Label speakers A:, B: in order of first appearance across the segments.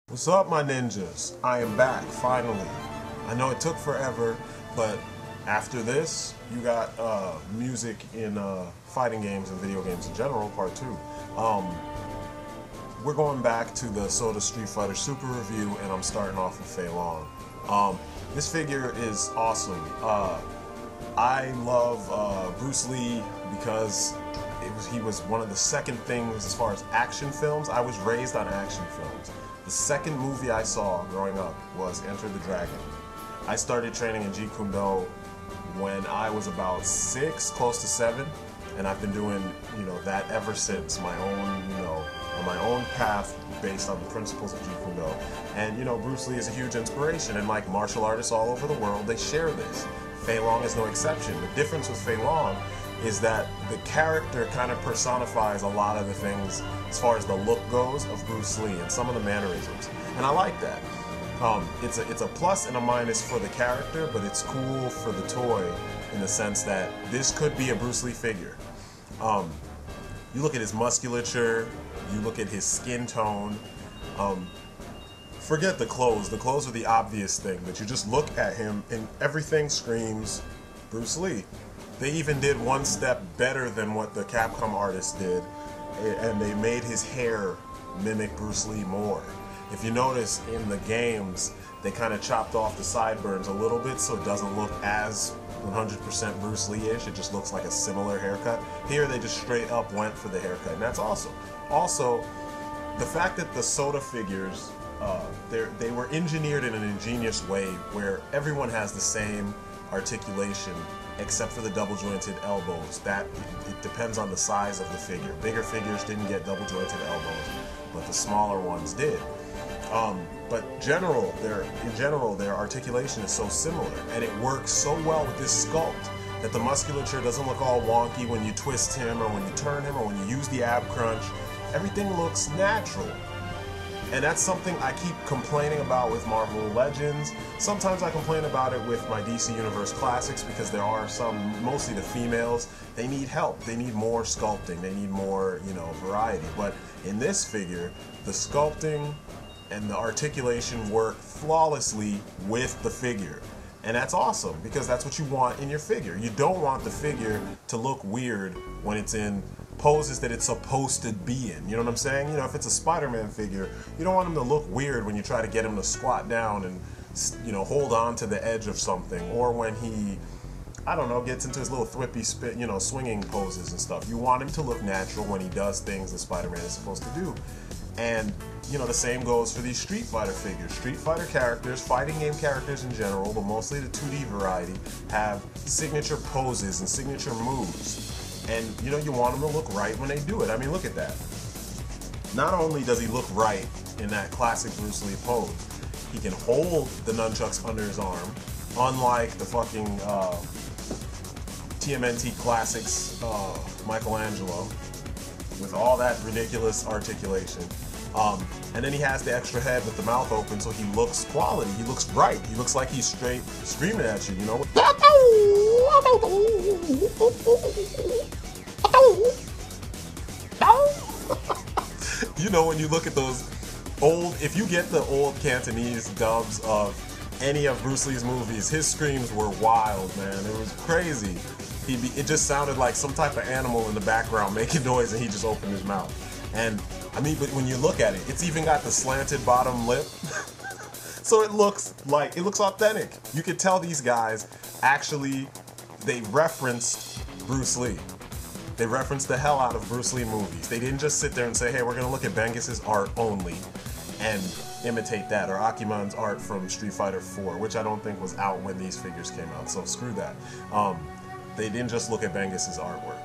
A: What's up, my ninjas? I am back, finally. I know it took forever, but after this, you got music in fighting games and video games in general, part 2. We're going back to the SOTA Street Fighter Super review, and I'm starting off with Fei Long. This figure is awesome. I love Bruce Lee because he was one of the second things as far as action films. I was raised on action films. The second movie I saw growing up was Enter the Dragon. I started training in Jeet Kune Do when I was about 6, close to 7, and I've been doing, that ever since. My own, on my own path based on the principles of Jeet Kune Do. And Bruce Lee is a huge inspiration, and like martial artists all over the world, they share this. Fei Long is no exception. The difference with Fei Long is that the character kind of personifies a lot of the things as far as the look goes of Bruce Lee and some of the mannerisms. And I like that. It's a plus and a minus for the character, but it's cool for the toy in the sense that this could be a Bruce Lee figure. You look at his musculature, you look at his skin tone, forget the clothes. The clothes are the obvious thing, but you just look at him and everything screams Bruce Lee. They even did one step better than what the Capcom artist did, and they made his hair mimic Bruce Lee more. If you notice in the games, they kind of chopped off the sideburns a little bit so it doesn't look as 100% Bruce Lee-ish. It just looks like a similar haircut. Here they just straight up went for the haircut, and that's awesome. Also, the fact that the SOTA figures, they were engineered in an ingenious way where everyone has the same articulation except for the double jointed elbows. That it depends on the size of the figure. Bigger figures didn't get double jointed elbows, but the smaller ones did. But in general, their articulation is so similar, and it works so well with this sculpt that the musculature doesn't look all wonky when you twist him or when you turn him or when you use the ab crunch. Everything looks natural. And that's something I keep complaining about with Marvel Legends. Sometimes I complain about it with my DC Universe Classics because there are some, mostly the females, they need help. They need more sculpting. They need more, variety. But in this figure, the sculpting and the articulation work flawlessly with the figure. And that's awesome because that's what you want in your figure. You don't want the figure to look weird when it's in poses that it's supposed to be in. You know what I'm saying? If it's a Spider-Man figure, you don't want him to look weird when you try to get him to squat down and, hold on to the edge of something, or when he, I don't know, gets into his little thwippy spit, swinging poses and stuff. You want him to look natural when he does things that Spider-Man is supposed to do. And, the same goes for these Street Fighter figures. Street Fighter characters, fighting game characters in general, but mostly the 2D variety, have signature poses and signature moves. And, you want them to look right when they do it. I mean, look at that. Not only does he look right in that classic Bruce Lee pose, he can hold the nunchucks under his arm, unlike the fucking TMNT Classics Michelangelo, with all that ridiculous articulation. And then he has the extra head with the mouth open, so he looks quality. He looks right. He looks like he's straight screaming at you, when you look at those old, if you get the old Cantonese dubs of any of Bruce Lee's movies, his screams were wild, man. It was crazy. It just sounded like some type of animal in the background making noise, and he just opened his mouth. And I mean, but when you look at it, it's even got the slanted bottom lip. So it looks authentic. You could tell these guys actually, they referenced Bruce Lee. They referenced the hell out of Bruce Lee movies. They didn't just sit there and say, hey, we're gonna look at Bengus's art only and imitate that, or Akiman's art from Street Fighter 4, which I don't think was out when these figures came out, so screw that. They didn't just look at Bengus's artwork,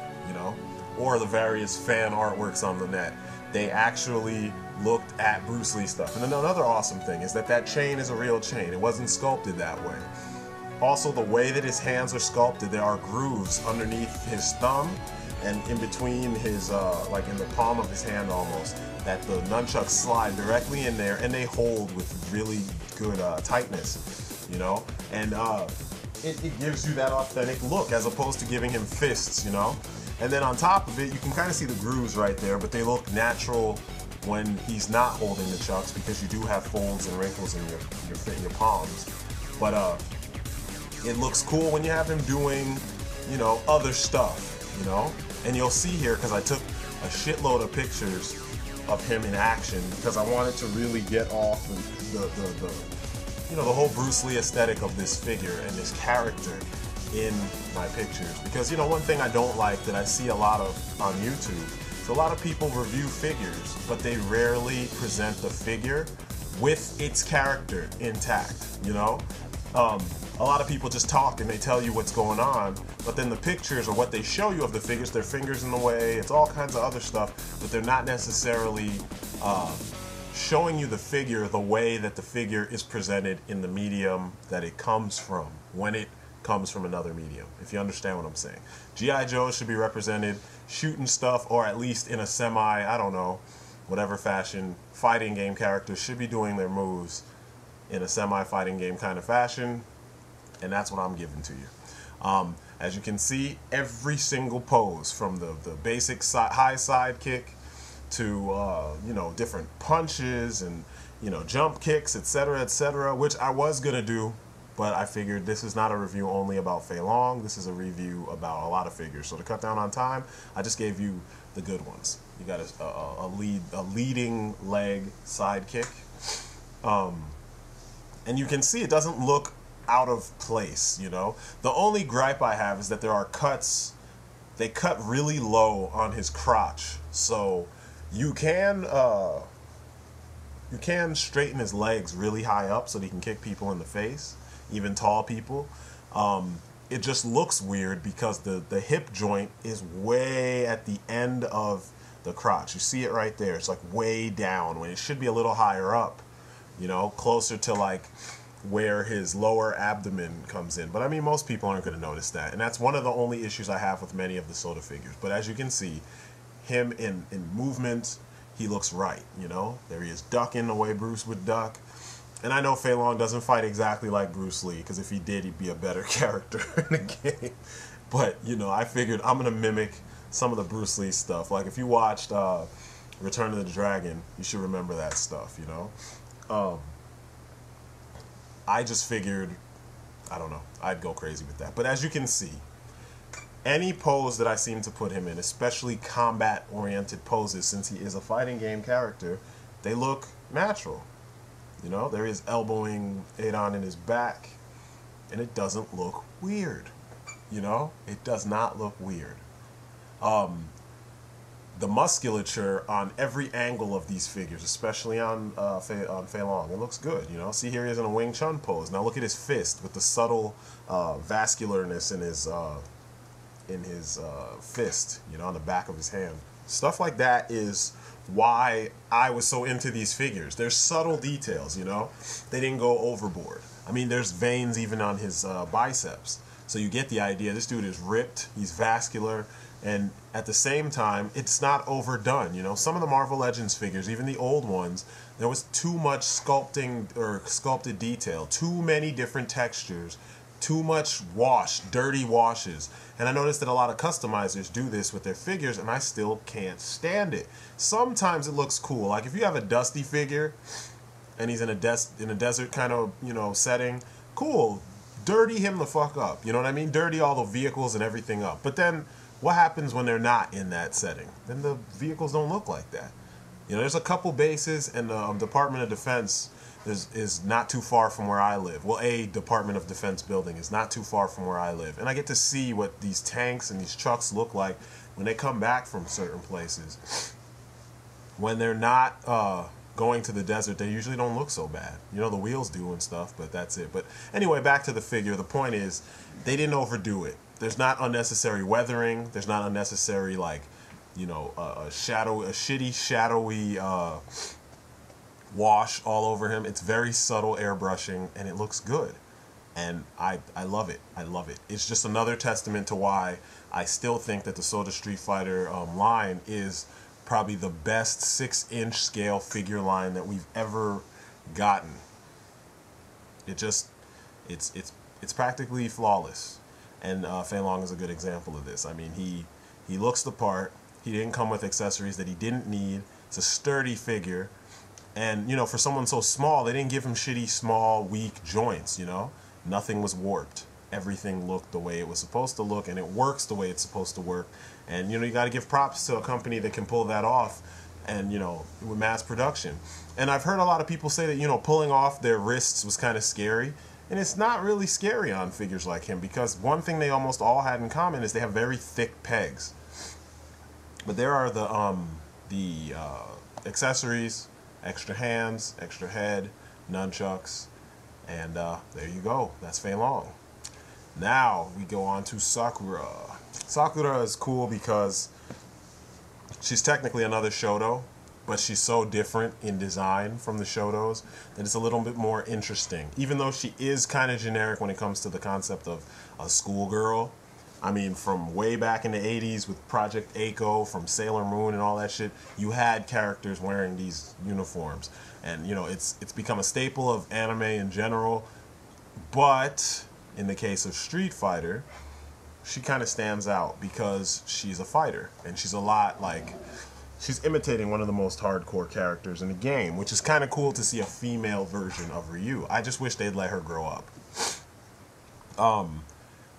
A: or the various fan artworks on the net. They actually looked at Bruce Lee stuff. And then another awesome thing is that chain is a real chain. It wasn't sculpted that way. Also, the way that his hands are sculpted, there are grooves underneath his thumb and in between his, like in the palm of his hand almost, that the nunchucks slide directly in there and they hold with really good tightness, And it gives you that authentic look as opposed to giving him fists, And then on top of it, you can kind of see the grooves right there, but they look natural when he's not holding the chucks, because you do have folds and wrinkles in your palms. But it looks cool when you have him doing, you know, other stuff, you know. And you'll see here, because I took a shitload of pictures of him in action, because I wanted to really get off the you know, the whole Bruce Lee aesthetic of this figure and this character in my pictures. Because, you know, one thing I don't like that I see a lot of on YouTube is a lot of people review figures, but they rarely present the figure with its character intact, you know? A lot of people just talk and they tell you what's going on, but then the pictures or what they show you of the figures, their fingers in the way, it's all kinds of other stuff, but they're not necessarily showing you the figure the way that the figure is presented in the medium that it comes from, when it comes from another medium, if you understand what I'm saying. G.I. Joe should be represented shooting stuff, or at least in a semi, I don't know, whatever fashion. Fighting game characters should be doing their moves in a semi-fighting game kind of fashion, and that's what I'm giving to you. As you can see, every single pose, from the basic high side kick to you know, different punches and, you know, jump kicks, etc., which I was gonna do, but I figured this is not a review only about Fei Long. This is a review about a lot of figures. So to cut down on time, I just gave you the good ones. You got a leading leg side kick, and you can see it doesn't look out of place, you know. The only gripe I have is that there are cuts. They cut really low on his crotch, so you can straighten his legs really high up so that he can kick people in the face, even tall people. It just looks weird because the hip joint is way at the end of the crotch. You see it right there. It's like way down when it should be a little higher up, you know, closer to like where his lower abdomen comes in. But I mean, most people aren't going to notice that, and that's one of the only issues I have with many of the SOTA figures. But as you can see, him in movement, he looks right, you know. There he is ducking the way Bruce would duck. And I know Fei Long doesn't fight exactly like Bruce Lee, because if he did, he'd be a better character in the game. But, you know, I figured I'm going to mimic some of the Bruce Lee stuff. Like, if you watched Return of the Dragon, you should remember that stuff, you know. I just figured, I don't know, I'd go crazy with that. But as you can see, any pose that I seem to put him in, especially combat-oriented poses, since he is a fighting game character, they look natural. You know, there is elbowing Adon in his back, and it doesn't look weird. You know, it does not look weird. The musculature on every angle of these figures, especially on Fei Long, it looks good. You know, see here he is in a Wing Chun pose. Now look at his fist with the subtle vascularness in his fist, you know, on the back of his hand. Stuff like that is why I was so into these figures. There's subtle details, you know. They didn't go overboard. I mean, there's veins even on his biceps. So you get the idea. This dude is ripped, he's vascular, and at the same time, it's not overdone, you know. Some of the Marvel Legends figures, even the old ones, there was too much sculpting or sculpted detail, too many different textures, too much wash, dirty washes. And I noticed that a lot of customizers do this with their figures, and I still can't stand it. Sometimes it looks cool. Like if you have a Dusty figure and he's in a desert kind of, you know, setting, cool. Dirty him the fuck up. You know what I mean? Dirty all the vehicles and everything up. But then what happens when they're not in that setting? Then the vehicles don't look like that. You know, there's a couple bases, and the Department of Defense is not too far from where I live. Well, a Department of Defense building is not too far from where I live. And I get to see what these tanks and these trucks look like when they come back from certain places. When they're not going to the desert, they usually don't look so bad. You know, the wheels do and stuff, but that's it. But anyway, back to the figure. The point is, they didn't overdo it. There's not unnecessary weathering. There's not unnecessary, like, you know, a shitty, shadowy wash all over him. It's very subtle airbrushing, and it looks good. And I love it. I love it. It's just another testament to why I still think that the SOTA Street Fighter line is probably the best 6-inch scale figure line that we've ever gotten. It's practically flawless. And Fei Long is a good example of this. I mean, he looks the part. He didn't come with accessories that he didn't need. It's a sturdy figure. And, you know, for someone so small, they didn't give him shitty, small, weak joints, you know? Nothing was warped. Everything looked the way it was supposed to look, and it works the way it's supposed to work. And, you know, you got to give props to a company that can pull that off and, you know, with mass production. And I've heard a lot of people say that, you know, pulling off their wrists was kind of scary. And it's not really scary on figures like him, because one thing they almost all had in common is they have very thick pegs. But there are the accessories, extra hands, extra head, nunchucks, and there you go. That's Fei Long. Now we go on to Sakura. Sakura is cool because she's technically another Shoto, but she's so different in design from the Shotos that it's a little bit more interesting. Even though she is kind of generic when it comes to the concept of a schoolgirl. I mean, from way back in the 80s with Project Eiko, from Sailor Moon and all that shit, you had characters wearing these uniforms. And, you know, it's become a staple of anime in general. But in the case of Street Fighter, she kind of stands out because she's a fighter. And she's a lot like... she's imitating one of the most hardcore characters in the game, which is kind of cool to see a female version of Ryu. I just wish they'd let her grow up.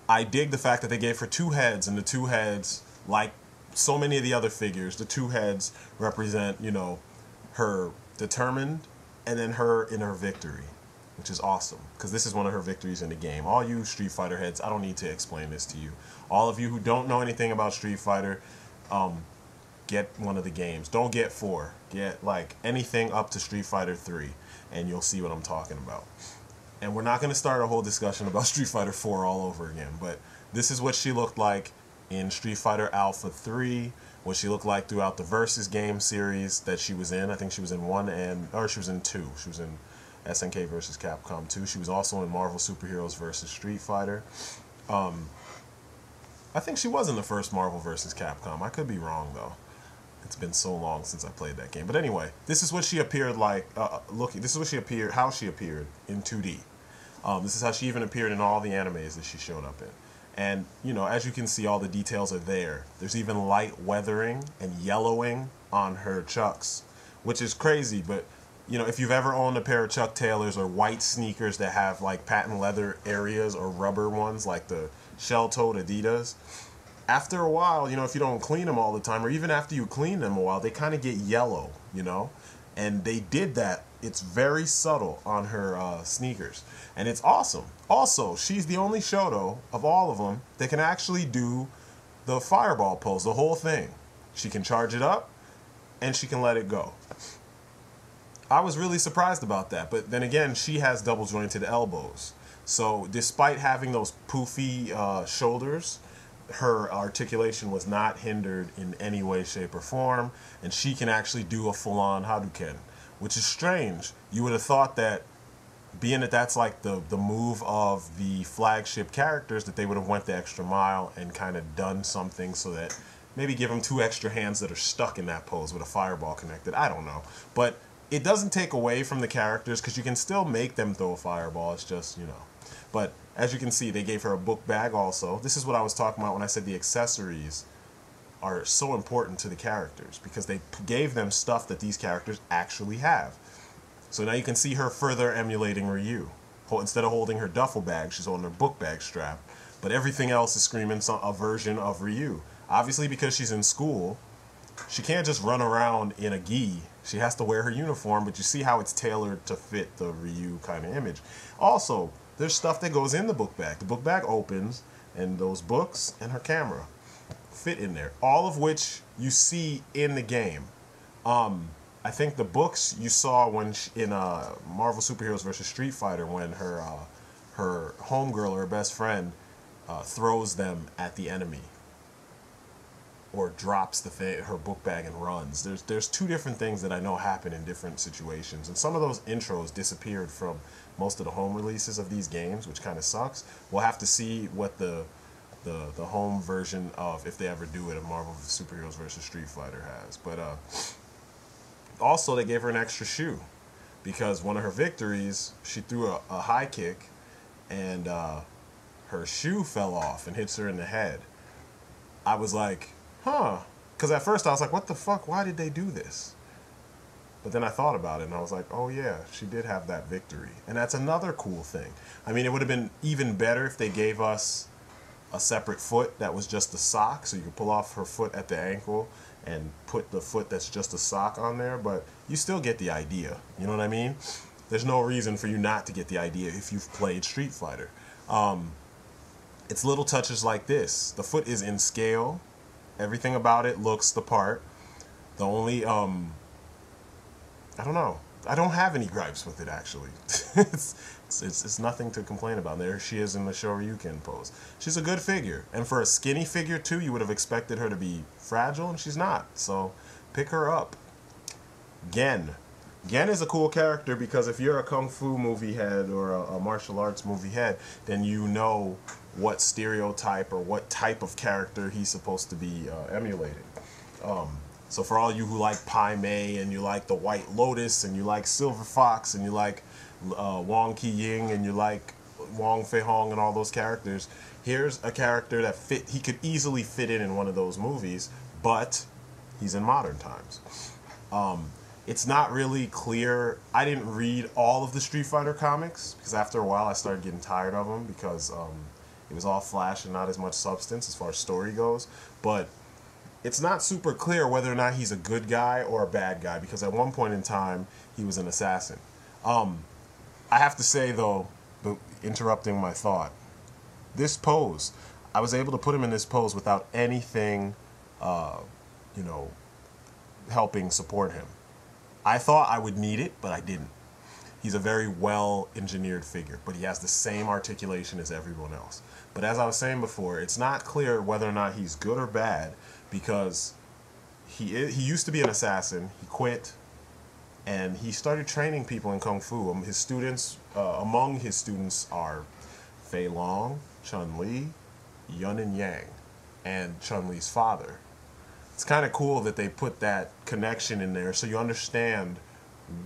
A: I dig the fact that they gave her two heads, and the two heads, like so many of the other figures, the two heads represent, you know, her determined and then her in her victory, which is awesome, because this is one of her victories in the game. All you Street Fighter heads, I don't need to explain this to you. All of you who don't know anything about Street Fighter, get one of the games. Don't get 4. Get, like, anything up to Street Fighter 3, and you'll see what I'm talking about. And we're not going to start a whole discussion about Street Fighter 4 all over again, but this is what she looked like in Street Fighter Alpha 3, what she looked like throughout the Versus game series that she was in. I think she was in 1 and... or she was in 2. She was in SNK vs. Capcom 2. She was also in Marvel Superheroes vs. Street Fighter. I think she was in the first Marvel vs. Capcom. I could be wrong, though. It's been so long since I played that game. But anyway, this is what she appeared like, this is what she appeared, how she appeared in 2D. This is how she even appeared in all the animes that she showed up in. And, you know, as you can see, all the details are there. There's even light weathering and yellowing on her chucks, which is crazy. But, you know, if you've ever owned a pair of Chuck Taylors or white sneakers that have, like, patent leather areas or rubber ones, like the shell-toed Adidas, after a while, you know, if you don't clean them all the time, or even after you clean them a while, they kind of get yellow, you know? And they did that. It's very subtle on her sneakers. And it's awesome. Also, she's the only Shoto of all of them that can actually do the fireball pose, the whole thing. She can charge it up, and she can let it go. I was really surprised about that. But then again, she has double-jointed elbows. So despite having those poofy shoulders, her articulation was not hindered in any way, shape, or form, and she can actually do a full-on Hadouken, which is strange. You would have thought that, being that that's like the move of the flagship characters, that they would have went the extra mile and kind of done something so that maybe give them 2 extra hands that are stuck in that pose with a fireball connected. I don't know. But it doesn't take away from the characters, because you can still make them throw a fireball. It's just, you know. But as you can see, they gave her a book bag also. This is what I was talking about when I said the accessories are so important to the characters, because they gave them stuff that these characters actually have. So now you can see her further emulating Ryu. Instead of holding her duffel bag, she's holding her book bag strap. But everything else is screaming a version of Ryu. Obviously, because she's in school, she can't just run around in a gi. She has to wear her uniform, but you see how it's tailored to fit the Ryu kind of image. Also, there's stuff that goes in the book bag. The book bag opens, and those books and her camera fit in there. All of which you see in the game. I think the books you saw when in Marvel Superheroes vs. Street Fighter, when her homegirl or her best friend throws them at the enemy, or drops her book bag and runs. There's 2 different things that I know happen in different situations, and some of those intros disappeared from most of the home releases of these games, which kind of sucks. We'll have to see what the home version of, if they ever do it, of Marvel Superheroes vs. Street Fighter has. But also, they gave her an extra shoe, because one of her victories, she threw a high kick, and her shoe fell off and hits her in the head. I was like, huh. Because at first I was like, what the fuck? Why did they do this? But then I thought about it and I was like, oh yeah, she did have that victory. And that's another cool thing. I mean, it would have been even better if they gave us a separate foot that was just a sock, so you could pull off her foot at the ankle and put the foot that's just a sock on there, but you still get the idea. You know what I mean? There's no reason for you not to get the idea if you've played Street Fighter. It's little touches like this. The foot is in scale. Everything about it looks the part. The only, I don't know. I don't have any gripes with it, actually. it's nothing to complain about. There she is in the Shoryuken pose. She's a good figure. And for a skinny figure, too, you would have expected her to be fragile, and she's not. So pick her up. Gen. Gen is a cool character because if you're a kung fu movie head or a martial arts movie head, then you know what stereotype or what type of character he's supposed to be emulating. So for all you who like Pai Mei and you like the White Lotus and you like Silver Fox and you like Wong Ki-ying and you like Wong Fei-hong and all those characters, here's a character that he could easily fit in one of those movies, but he's in modern times. It's not really clear. I didn't read all of the Street Fighter comics because after a while I started getting tired of them because it was all flash and not as much substance as far as story goes. But it's not super clear whether or not he's a good guy or a bad guy because at one point in time he was an assassin. I have to say though, interrupting my thought, this pose, I was able to put him in this pose without anything, you know, helping support him. I thought I would need it, but I didn't. He's a very well-engineered figure, but he has the same articulation as everyone else. But as I was saying before, it's not clear whether or not he's good or bad because he used to be an assassin. He quit, and he started training people in Kung Fu. His students, among his students are Fei Long, Chun-Li, Yun and Yang, and Chun-Li's father. It's kind of cool that they put that connection in there so you understand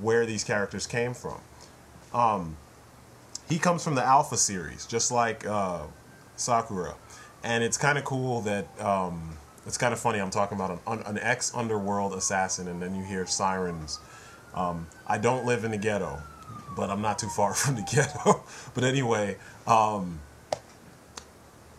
A: where these characters came from. He comes from the Alpha series, just like Sakura. And it's kind of cool that, it's kind of funny, I'm talking about an ex-underworld assassin and then you hear sirens. I don't live in the ghetto, but I'm not too far from the ghetto. But anyway,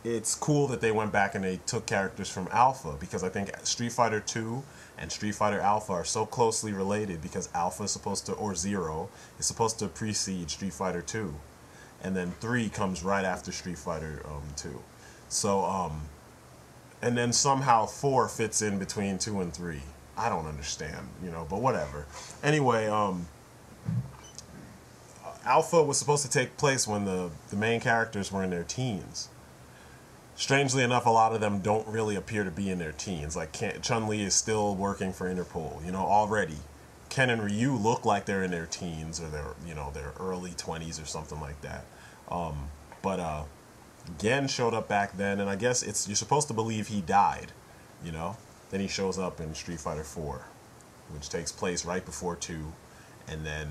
A: it's cool that they went back and they took characters from Alpha because I think Street Fighter 2 and Street Fighter Alpha are so closely related because Alpha is supposed to, or Zero, is supposed to precede Street Fighter 2. And then 3 comes right after Street Fighter 2. So, and then somehow 4 fits in between 2 and 3. I don't understand, you know, but whatever. Anyway, Alpha was supposed to take place when the main characters were in their teens. Strangely enough, a lot of them don't really appear to be in their teens. Like Chun-Li is still working for Interpol, you know, already. Ken and Ryu look like they're in their teens or their early 20s or something like that. But Gen showed up back then, and I guess you're supposed to believe he died, you know. Then he shows up in Street Fighter 4, which takes place right before 2, and then,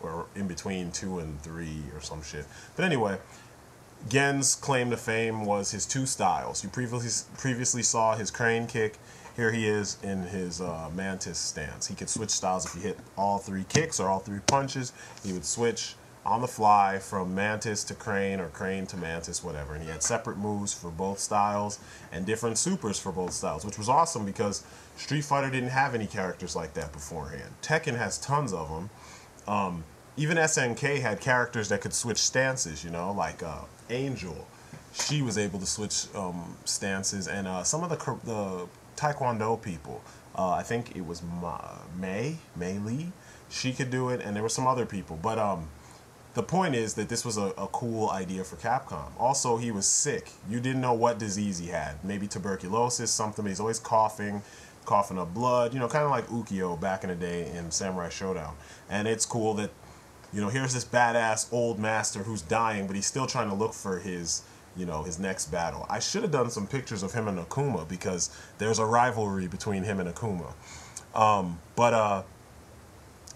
A: or in between 2 and 3 or some shit. But anyway, Gen's claim to fame was his 2 styles. You previously saw his crane kick. Here he is in his mantis stance. He could switch styles if you hit all 3 kicks or all 3 punches. He would switch on the fly from mantis to crane or crane to mantis, whatever. And he had separate moves for both styles and different supers for both styles, which was awesome because Street Fighter didn't have any characters like that beforehand. Tekken has tons of them. Even SNK had characters that could switch stances, you know, like Angel. She was able to switch stances, and some of the Taekwondo people, I think it was Mei Lee, she could do it, and there were some other people. But the point is that this was a cool idea for Capcom. Also, he was sick. You didn't know what disease he had. Maybe tuberculosis, something, but he's always coughing up blood, you know, kind of like Ukyo back in the day in Samurai Showdown. And it's cool that, you know, here's this badass old master who's dying, but he's still trying to look for his, you know, his next battle. I should have done some pictures of him and Akuma because there's a rivalry between him and Akuma. But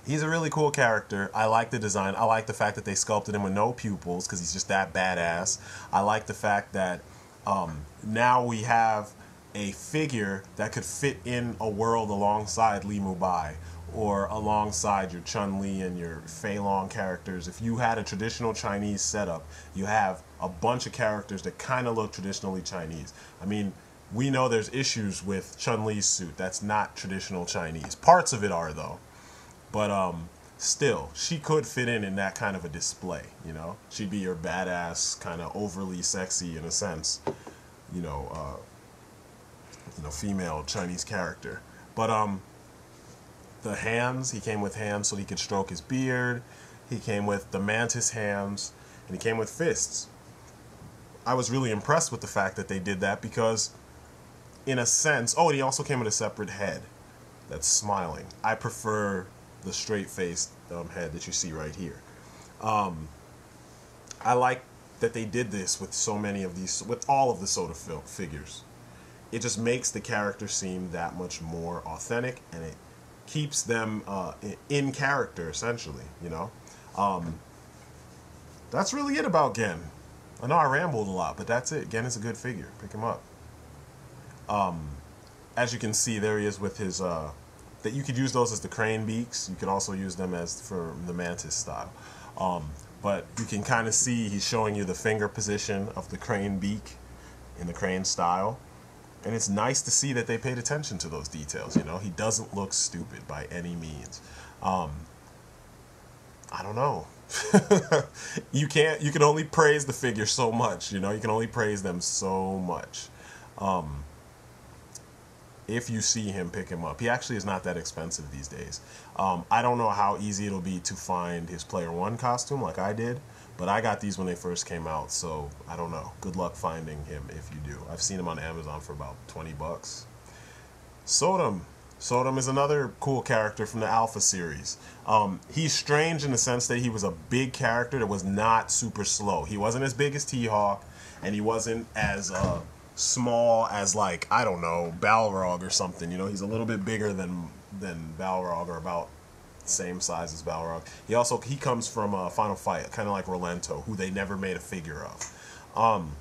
A: he's a really cool character. I like the design. I like the fact that they sculpted him with no pupils because he's just that badass. I like the fact that now we have a figure that could fit in a world alongside Li Mubai. or alongside your Chun-Li and your Fei Long characters, if you had a traditional Chinese setup, you have a bunch of characters that kind of look traditionally Chinese. I mean, we know there's issues with Chun-Li's suit. That's not traditional Chinese. Parts of it are, though. But still, she could fit in that kind of a display, you know? She'd be your badass, kind of overly sexy, in a sense, you know, female Chinese character. But the hands, he came with hands so he could stroke his beard. He came with the mantis hands, and he came with fists. I was really impressed with the fact that they did that because, in a sense, oh, and he also came with a separate head that's smiling. I prefer the straight-faced head that you see right here. I like that they did this with so many of these, with all of the SOTA figures. It just makes the character seem that much more authentic, and it keeps them in character, essentially, you know? That's really it about Gen. I know I rambled a lot, but that's it. Gen is a good figure. Pick him up. As you can see, there he is with his, that you could use those as the crane beaks. You could also use them as for the mantis style. But you can kind of see he's showing you the finger position of the crane beak in the crane style. And it's nice to see that they paid attention to those details, you know? He doesn't look stupid by any means. I don't know. You can only praise the figure so much, you know? You can only praise them so much. If you see him, pick him up. He actually is not that expensive these days. I don't know how easy it'll be to find his Player 1 costume like I did, but I got these when they first came out, so I don't know. Good luck finding him if you do. I've seen him on Amazon for about 20 bucks. Sotum. Sotum is another cool character from the Alpha series. He's strange in the sense that he was a big character that was not super slow. He wasn't as big as T-Hawk, and he wasn't as small as, like, I don't know, Balrog or something. You know, he's a little bit bigger than Balrog, or about the same size as Balrog. He comes from Final Fight, kind of like Rolento, who they never made a figure of.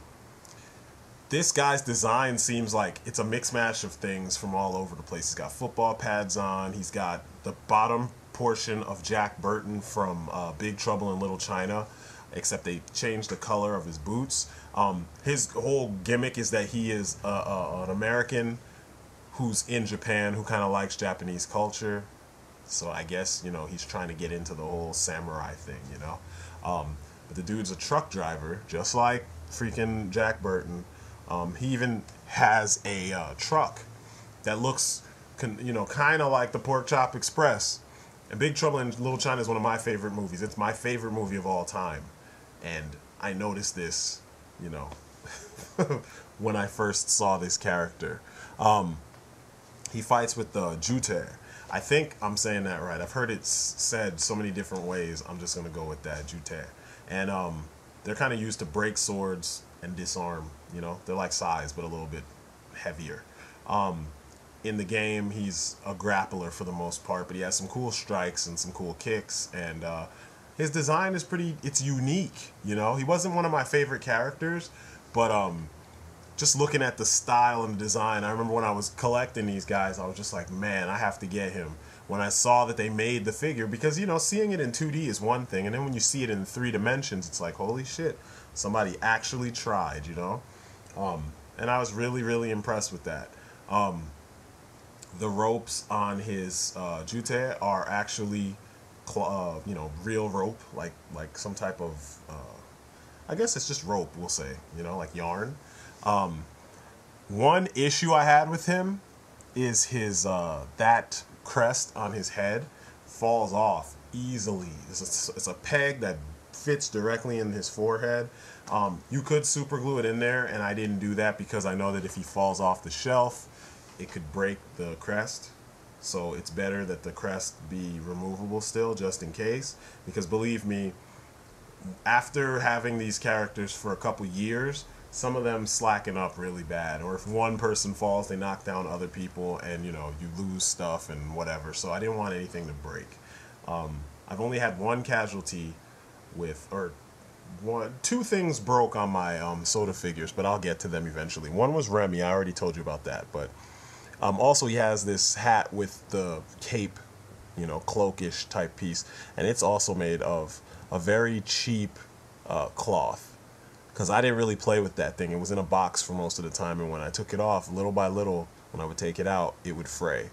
A: This guy's design seems like it's a mix mash of things from all over the place. He's got football pads on. He's got the bottom portion of Jack Burton from Big Trouble in Little China, except they changed the color of his boots. His whole gimmick is that he is an American who's in Japan, who kind of likes Japanese culture. So I guess, you know, he's trying to get into the whole samurai thing, you know. But the dude's a truck driver, just like freaking Jack Burton. He even has a truck that looks, you know, kind of like the Pork Chop Express. And Big Trouble in Little China is one of my favorite movies. It's my favorite movie of all time. And I noticed this, you know, when I first saw this character. He fights with the Jute. I think I'm saying that right. I've heard it said so many different ways. I'm just going to go with that, Jute. And they're kind of used to break swords and disarm, you know. They're like size, but a little bit heavier. In the game, he's a grappler for the most part, but he has some cool strikes and some cool kicks, and his design is it's unique, you know. He wasn't one of my favorite characters, but just looking at the style and the design, I remember when I was collecting these guys, I was just like, man, I have to get him. When I saw that they made the figure, because, you know, seeing it in 2D is one thing, and then when you see it in 3 dimensions, it's like, holy shit, somebody actually tried, you know. And I was really, really impressed with that. The ropes on his Jute are actually, you know, real rope, like some type of, I guess it's just rope, we'll say, you know, like yarn. One issue I had with him is his that crest on his head falls off easily. It's a peg that fits directly in his forehead. You could super glue it in there, and I didn't do that because I know that if he falls off the shelf, it could break the crest. So it's better that the crest be removable still, just in case. Because believe me, after having these characters for a couple years, some of them slacken up really bad. Or if one person falls, they knock down other people, and, you know, you lose stuff and whatever. So I didn't want anything to break. I've only had one casualty with, or two things broke on my SOTA figures, but I'll get to them eventually. One was Remy. I already told you about that. But also he has this hat with the cape you know, cloakish type piece. And it's also made of a very cheap cloth, because I didn't really play with that thing. It was in a box for most of the time, and when I took it off, little by little, when I would take it out, it would fray.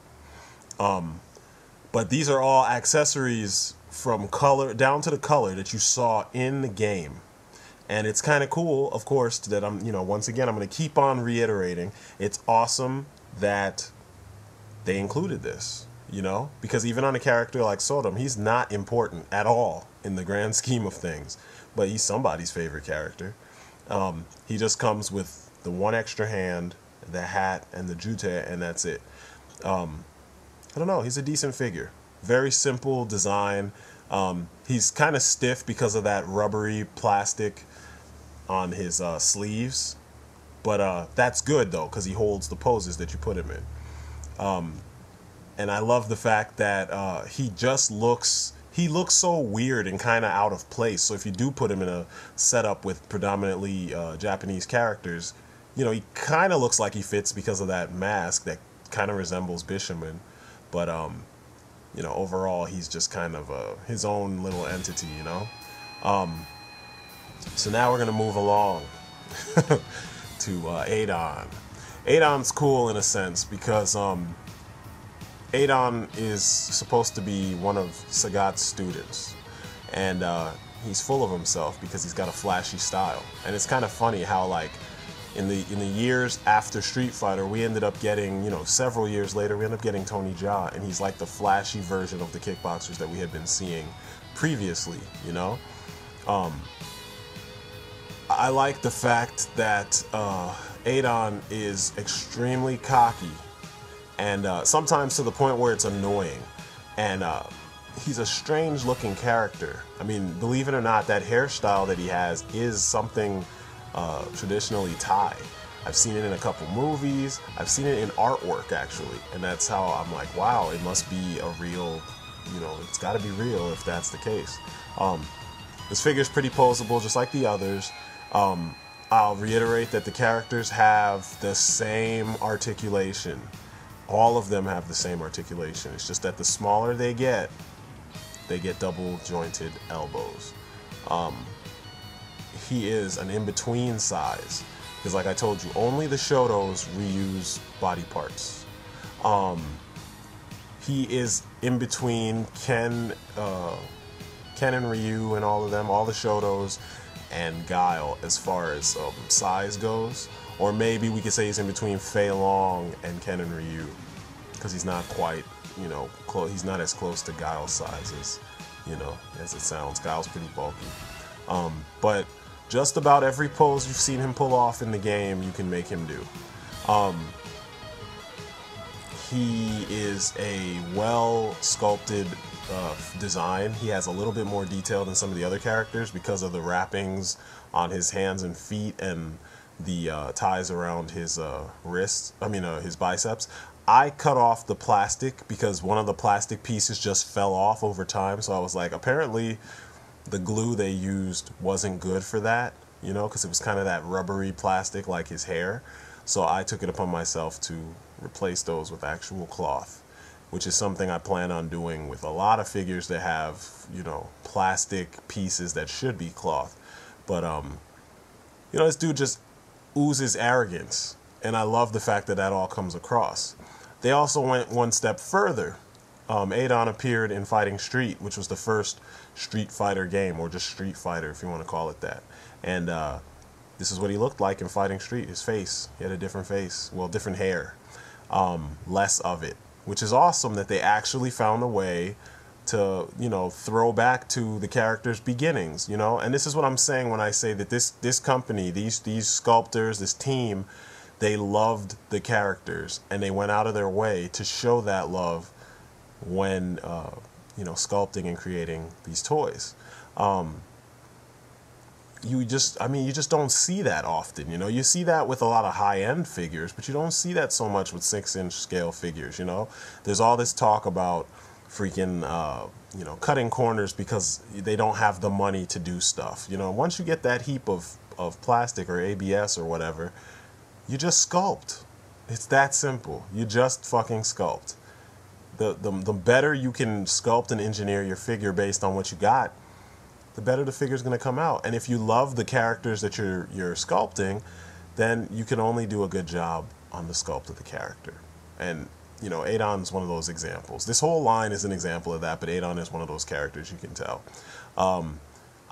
A: But these are all accessories from color down to the color that you saw in the game. And it's kind of cool, of course, that I'm, you know, once again, I'm going to keep on reiterating. It's awesome that they included this, you know, because even on a character like SOTA, he's not important at all in the grand scheme of things, but he's somebody's favorite character. He just comes with the one extra hand, the hat, and the jute, and that's it. I don't know, he's a decent figure. Very simple design. He's kind of stiff because of that rubbery plastic on his sleeves, but that's good though, because he holds the poses that you put him in. And I love the fact that he looks so weird and kind of out of place. So if you do put him in a setup with predominantly Japanese characters, you know, he kind of looks like he fits because of that mask that kind of resembles Bishamon. But you know, overall, he's just kind of his own little entity, you know. So now we're gonna move along to Adon. Adon's cool in a sense because Adon is supposed to be one of Sagat's students, and he's full of himself because he's got a flashy style. And it's kind of funny how, like, in the years after Street Fighter, we ended up getting, you know, several years later, we ended up getting Tony Jaa, and he's like the flashy version of the kickboxers that we had been seeing previously, you know. I like the fact that Adon is extremely cocky, and sometimes to the point where it's annoying. And he's a strange looking character. I mean, believe it or not, that hairstyle that he has is something traditionally Thai. I've seen it in a couple movies. I've seen it in artwork, actually. And that's how I'm like, wow, it must be a real, you know, it's got to be real if that's the case. This figure's pretty posable, just like the others. I'll reiterate that the characters have the same articulation. All of them have the same articulation. It's just that the smaller they get double jointed elbows. He is an in-between size, because like I told you, only the Shotos reuse body parts. He is in between Ken and Ryu and all of them, all the Shotos, and Guile as far as size goes. Or maybe we could say he's in between Fei Long and Ken and Ryu, because he's not quite, you know, he's not as close to Guile's size as, you know, as it sounds. Guile's pretty bulky. But just about every pose you've seen him pull off in the game, you can make him do. He is a well-sculpted design. He has a little bit more detail than some of the other characters because of the wrappings on his hands and feet and the ties around his wrists, his biceps. I cut off the plastic because one of the plastic pieces just fell off over time, so I was like, apparently the glue they used wasn't good for that, you know, because it was kind of that rubbery plastic like his hair. So I took it upon myself to replace those with actual cloth, which is something I plan on doing with a lot of figures that have, you know, plastic pieces that should be cloth. But, you know, this dude just oozes arrogance, and I love the fact that that all comes across. They also went one step further. Adon appeared in Fighting Street, which was the first Street Fighter game, or just Street Fighter if you want to call it that. And this is what he looked like in Fighting Street. His face, he had a different face, well, different hair, less of it, which is awesome that they actually found a way to, you know, throw back to the character's beginnings, you know. And this is what I'm saying when I say that this company, these sculptors, this team, they loved the characters, and they went out of their way to show that love when, you know, sculpting and creating these toys. You just don't see that often, you know. You see that with a lot of high-end figures, but you don't see that so much with 6-inch scale figures, you know. There's all this talk about freaking, you know, cutting corners because they don't have the money to do stuff, you know. Once you get that heap of plastic or ABS or whatever, you just sculpt. It's that simple. You just fucking sculpt. the better you can sculpt and engineer your figure based on what you got, the better the figure is going to come out. And if you love the characters that you're sculpting, then you can only do a good job on the sculpt of the character. And you know, Adon's one of those examples. This whole line is an example of that, but Adon is one of those characters, you can tell.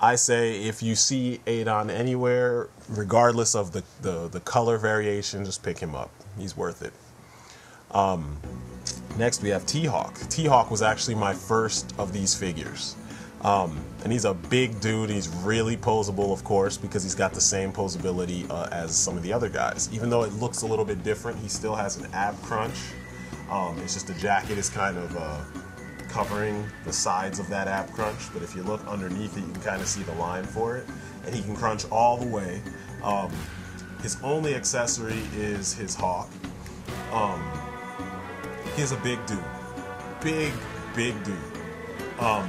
A: I say if you see Adon anywhere, regardless of the color variation, just pick him up. He's worth it. Next we have T-Hawk. T-Hawk was actually my first of these figures. And he's a big dude. He's really posable, of course, because he's got the same posability as some of the other guys. Even though it looks a little bit different, he still has an ab crunch. It's just the jacket is kind of covering the sides of that ab crunch, but if you look underneath it, you can kind of see the line for it, and he can crunch all the way. His only accessory is his hawk. He's a big dude. Big dude. I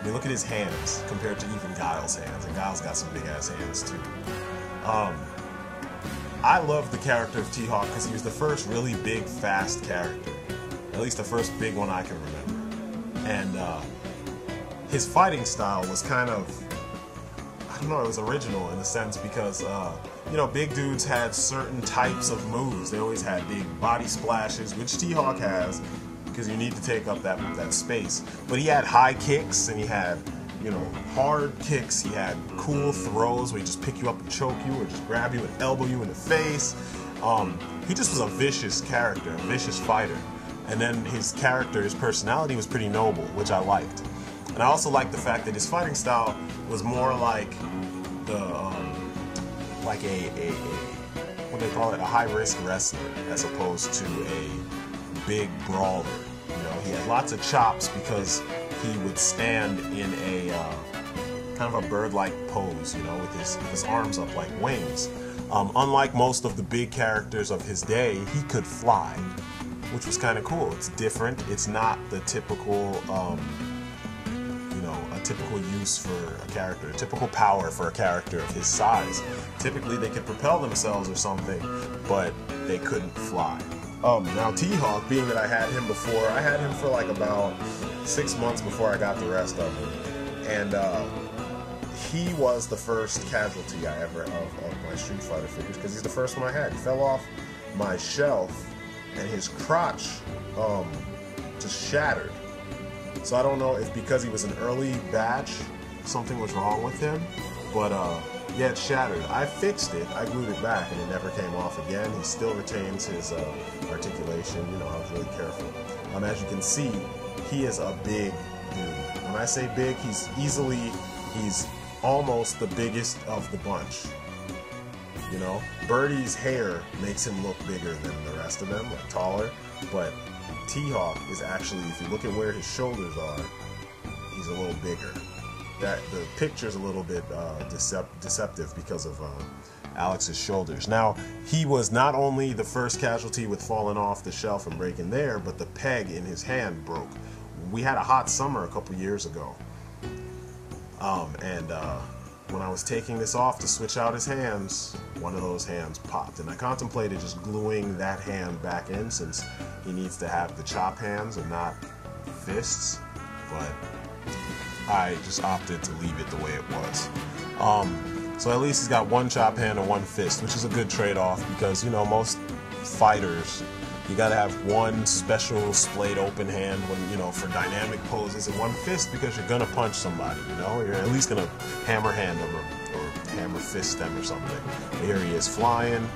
A: mean, look at his hands compared to even Guile's hands, and Guile's got some big-ass hands, too. I love the character of T-Hawk because he was the first really big, fast character. At least the first big one I can remember. And his fighting style was kind of, I don't know, it was original in a sense because, you know, big dudes had certain types of moves. They always had big body splashes, which T-Hawk has, because you need to take up that space. But he had high kicks, and he had, you know, hard kicks. He had cool throws where he just pick you up and choke you, or just grab you and elbow you in the face. He just was a vicious character, a vicious fighter. And then his character, his personality was pretty noble, which I liked. And I also liked the fact that his fighting style was more like like a what do they call it, a high-risk wrestler, as opposed to a big brawler. You know, he had lots of chops because he would stand in a kind of a bird-like pose, you know, with his arms up like wings. Unlike most of the big characters of his day, he could fly, which was kind of cool. It's different. It's not the typical, you know, a typical use for a character, a typical power for a character of his size. Typically, they could propel themselves or something, but they couldn't fly. Now T-Hawk, being that I had him before, I had him for like about 6 months before I got the rest of him. And he was the first casualty I ever of my Street Fighter figures, because he's the first one I had. He fell off my shelf, and his crotch just shattered. So I don't know if because he was an early batch, something was wrong with him, but yeah, it shattered. I fixed it, I glued it back, and it never came off again. He still retains his articulation. You know, I was really careful. As you can see, he is a big dude. When I say big, he's almost the biggest of the bunch. You know, Birdie's hair makes him look bigger than the rest of them, like taller, but T-Hawk is actually, if you look at where his shoulders are, he's a little bigger. The picture's a little bit deceptive because of Alex's shoulders. Now, he was not only the first casualty with falling off the shelf and breaking there, but the peg in his hand broke. We had a hot summer a couple years ago, and when I was taking this off to switch out his hands, one of those hands popped, and I contemplated just gluing that hand back in, since he needs to have the chop hands and not fists, but I just opted to leave it the way it was. So at least he's got one chop hand and one fist, which is a good trade-off, because, you know, most fighters, you gotta have one special splayed open hand when, you know, for dynamic poses, and one fist because you're gonna punch somebody, you know, you're at least gonna hammer hand them or hammer fist them or something. Here he is flying.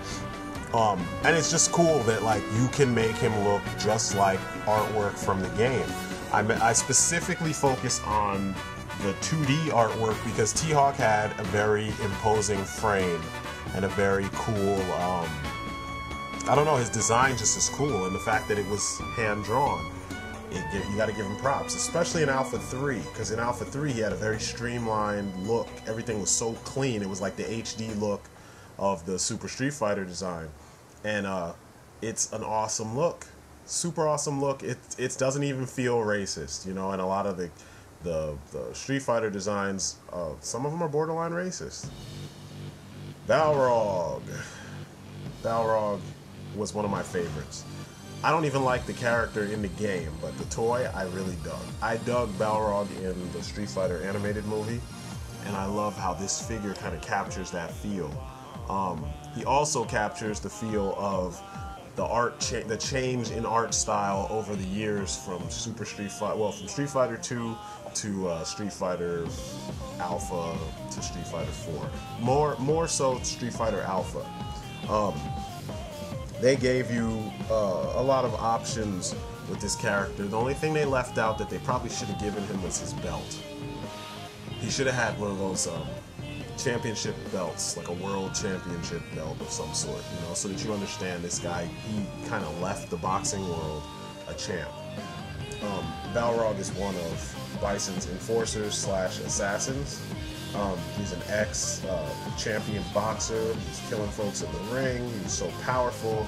A: And it's just cool that, like, you can make him look just like artwork from the game. I specifically focus on the 2D artwork because T-Hawk had a very imposing frame and a very cool, I don't know, his design just is cool, and the fact that it was hand-drawn, you gotta give him props, especially in Alpha 3, because in Alpha 3 he had a very streamlined look. Everything was so clean, it was like the HD look of the Super Street Fighter design, and it's an awesome look. Super awesome look. It doesn't even feel racist, you know, and a lot of the Street Fighter designs, some of them are borderline racist. Balrog was one of my favorites. I don't even like the character in the game, but the toy I really dug. I dug Balrog in the Street Fighter animated movie, and I love how this figure kind of captures that feel. He also captures the feel of the the change in art style over the years from Super Street Fighter, well, from Street Fighter 2 to Street Fighter Alpha to Street Fighter 4. More so Street Fighter Alpha. They gave you a lot of options with this character. The only thing they left out that they probably should have given him was his belt. He should have had one of those championship belts, like a world championship belt of some sort, you know, so that you understand this guy, he kind of left the boxing world a champ. Balrog is one of Bison's enforcers slash assassins. He's an ex-champion boxer. He's killing folks in the ring. He's so powerful.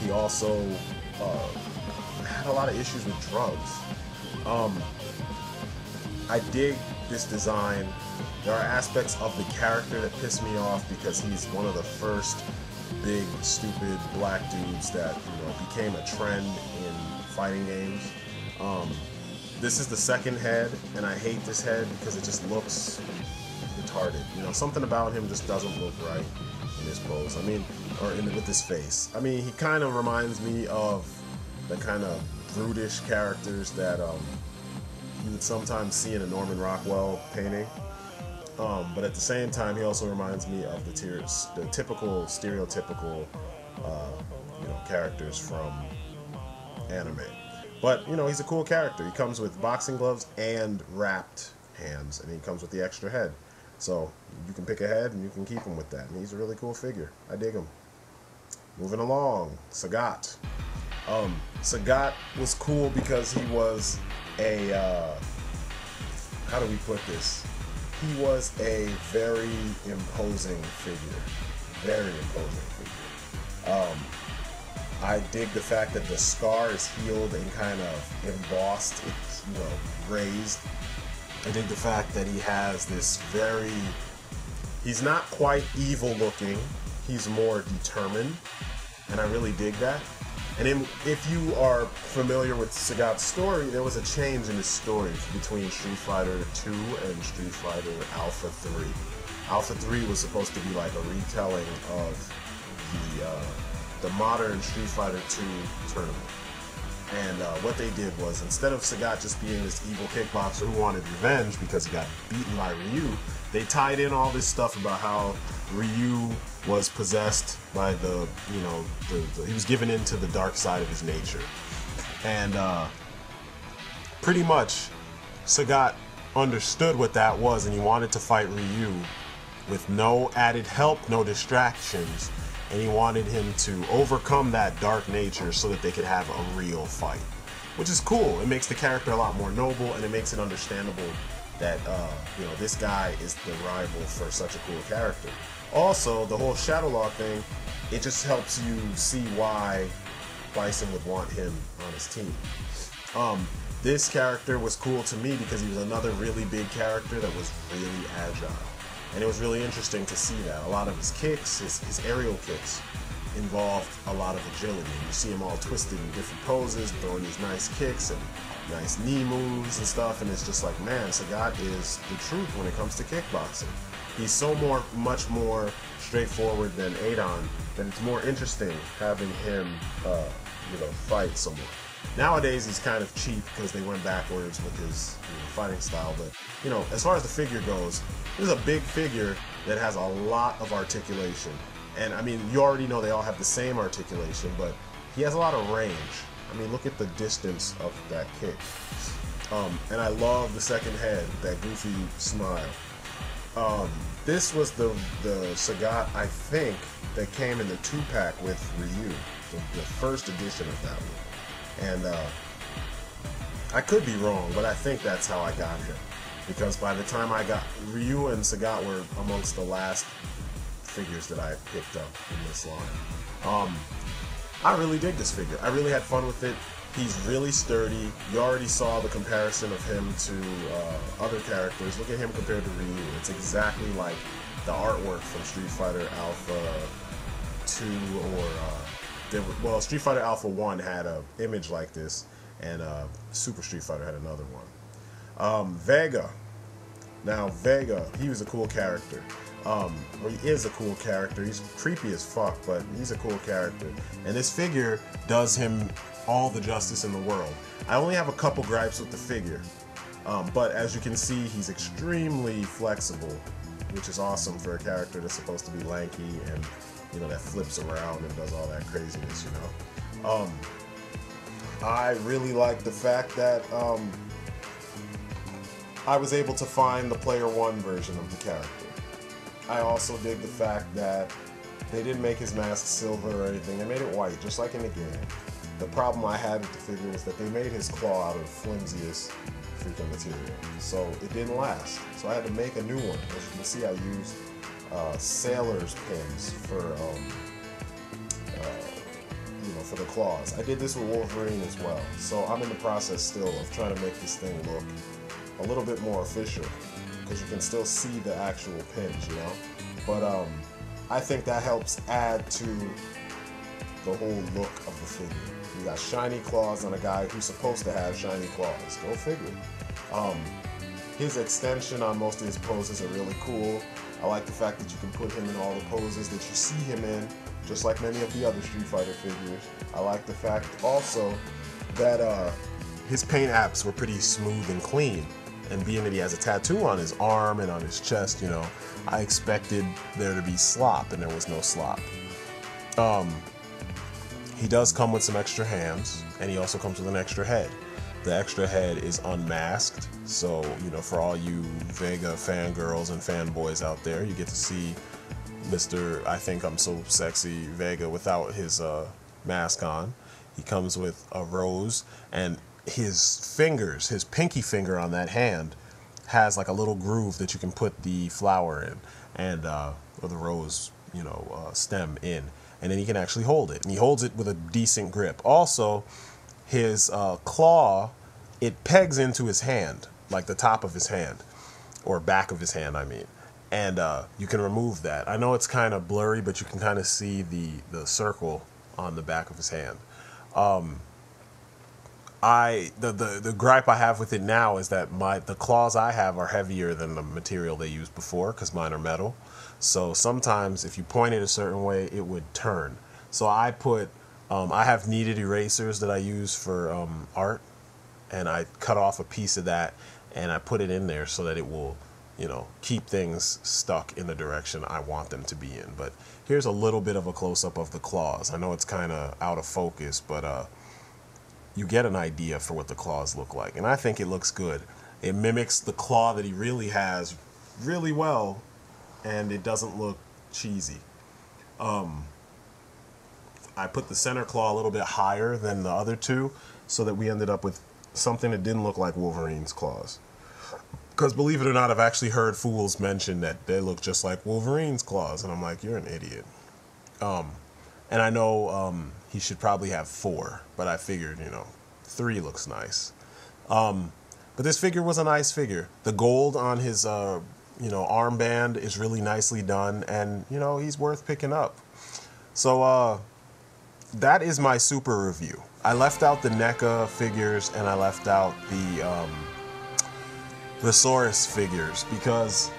A: He also had a lot of issues with drugs. I dig this design. There are aspects of the character that piss me off because he's one of the first big, stupid black dudes that, you know, became a trend in fighting games. This is the second head, and I hate this head because it just looks retarded. You know, something about him just doesn't look right in his pose. I mean, or with his face. I mean, he kind of reminds me of the kind of brutish characters that you would sometimes see in a Norman Rockwell painting. But at the same time, he also reminds me of the typical, stereotypical, you know, characters from anime. But, you know, he's a cool character. He comes with boxing gloves and wrapped hands, and he comes with the extra head. So you can pick a head, and you can keep him with that. And he's a really cool figure. I dig him. Moving along, Sagat. Sagat was cool because he was a, how do we put this? He was a very imposing figure. Very imposing figure. I dig the fact that the scar is healed and kind of embossed, it's, you know, raised. I dig the fact that he has this he's not quite evil looking, he's more determined, and I really dig that. And if you are familiar with Sagat's story, there was a change in his story between Street Fighter 2 and Street Fighter Alpha 3. Alpha 3 was supposed to be like a retelling of the modern Street Fighter 2 tournament. And what they did was, instead of Sagat just being this evil kickboxer who wanted revenge because he got beaten by Ryu, they tied in all this stuff about how Ryu was possessed by he was given into the dark side of his nature. And pretty much Sagat understood what that was, and he wanted to fight Ryu with no added help, no distractions, and he wanted him to overcome that dark nature so that they could have a real fight, which is cool. It makes the character a lot more noble, and it makes it understandable that this guy is the rival for such a cool character. Also, the whole Shadowlaw thing, it just helps you see why Bison would want him on his team. This character was cool to me because he was another really big character that was really agile. And it was really interesting to see that. A lot of his kicks, his aerial kicks, involved a lot of agility. You see him all twisted in different poses, throwing these nice kicks and nice knee moves and stuff, and it's just like, man, Sagat is the truth when it comes to kickboxing. He's so much more straightforward than Adon, that it's more interesting having him, fight someone. Nowadays, he's kind of cheap because they went backwards with his fighting style, but, as far as the figure goes, this is a big figure that has a lot of articulation. And, I mean, you already know they all have the same articulation, but he has a lot of range. I mean, look at the distance of that kick. And I love the second head, that goofy smile. This was the Sagat, I think, that came in the 2-pack with Ryu, the first edition of that one. And I could be wrong, but I think that's how I got him. Because by the time I got Ryu and Sagat were amongst the last figures that I picked up in this line. I really dig this figure. I really had fun with it. He's really sturdy. You already saw the comparison of him to other characters. Look at him compared to Ryu. It's exactly like the artwork from Street Fighter Alpha 2 or well, Street Fighter Alpha 1 had an image like this, and Super Street Fighter had another one. Vega. Now, Vega, he was a cool character. Well, he is a cool character. He's creepy as fuck, but he's a cool character. And this figure does him all the justice in the world. I only have a couple gripes with the figure, but as you can see, he's extremely flexible, which is awesome for a character that's supposed to be lanky and, you know, that flips around and does all that craziness, you know. I really like the fact that I was able to find the Player 1 version of the character. I also dig the fact that they didn't make his mask silver or anything. They made it white, just like in the game. The problem I had with the figure was that they made his claw out of flimsiest freaking material, so it didn't last. So I had to make a new one. As you can see, I used sailor's pins for you know, for the claws. I did this with Wolverine as well. So I'm in the process still of trying to make this thing look a little bit more official, because you can still see the actual pins, you know. But I think that helps add to the whole look of the figure. You got shiny claws on a guy who's supposed to have shiny claws. Go figure. His extension on most of his poses are really cool. I like the fact that you can put him in all the poses that you see him in, just like many of the other Street Fighter figures. I like the fact also that his paint apps were pretty smooth and clean. And being that he has a tattoo on his arm and on his chest, you know, I expected there to be slop, and there was no slop. He does come with some extra hands, and he also comes with an extra head. The extra head is unmasked, so, you know, for all you Vega fangirls and fanboys out there, you get to see Mr. I Think I'm So Sexy Vega without his mask on. He comes with a rose, and his fingers, his pinky finger on that hand has like a little groove that you can put the flower in, and or the rose, you know, stem in, and then he can actually hold it, and he holds it with a decent grip. Also, his claw, it pegs into his hand, like the top of his hand, or back of his hand, I mean, and you can remove that. I know it's kind of blurry, but you can kind of see the circle on the back of his hand. The gripe I have with it now is that the claws I have are heavier than the material they used before, because mine are metal. So sometimes if you point it a certain way, it would turn. So I put, I have kneaded erasers that I use for art, and I cut off a piece of that and I put it in there so that it will, you know, keep things stuck in the direction I want them to be in. But here's a little bit of a close-up of the claws. I know it's kind of out of focus, but you get an idea for what the claws look like, and I think it looks good. It mimics the claw that he really has really well, and it doesn't look cheesy. I put the center claw a little bit higher than the other two so that we ended up with something that didn't look like Wolverine's claws. Because believe it or not, I've actually heard fools mention that they look just like Wolverine's claws, and I'm like, you're an idiot. And I know he should probably have 4, but I figured, you know, 3 looks nice. But this figure was a nice figure. The gold on his, you know, armband is really nicely done, and, you know, he's worth picking up. So, that is my super review. I left out the NECA figures, and I left out the Saurus figures, because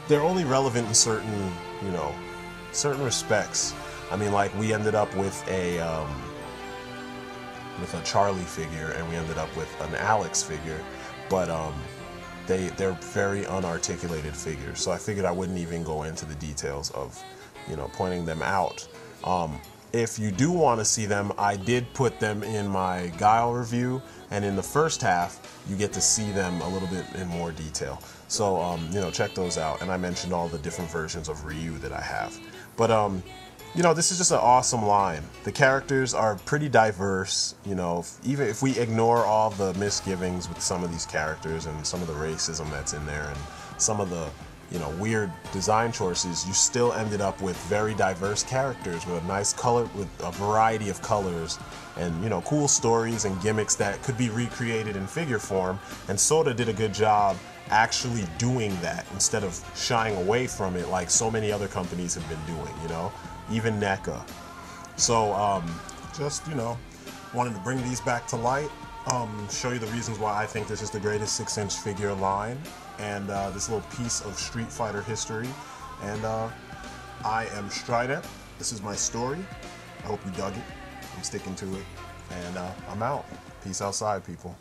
A: they're only relevant in certain, you know, certain respects. I mean, like, we ended up with a Charlie figure, and we ended up with an Alex figure, but they're very unarticulated figures, so I figured I wouldn't even go into the details of, you know, pointing them out. If you do want to see them, I did put them in my Guile review, and in the first half, you get to see them a little bit in more detail. So, you know, check those out, and I mentioned all the different versions of Ryu that I have. But, you know, this is just an awesome line. The characters are pretty diverse, you know, even if we ignore all the misgivings with some of these characters and some of the racism that's in there and some of the, you know, weird design choices, you still ended up with very diverse characters with a nice color, with a variety of colors, and, you know, cool stories and gimmicks that could be recreated in figure form. And SOTA did a good job actually doing that instead of shying away from it like so many other companies have been doing, you know, even NECA. So just, you know, wanted to bring these back to light, show you the reasons why I think this is the greatest 6-inch figure line, and this little piece of Street Fighter history. And I am Strident. This is my story. I hope you dug it. I'm sticking to it. And I'm out. Peace outside, people.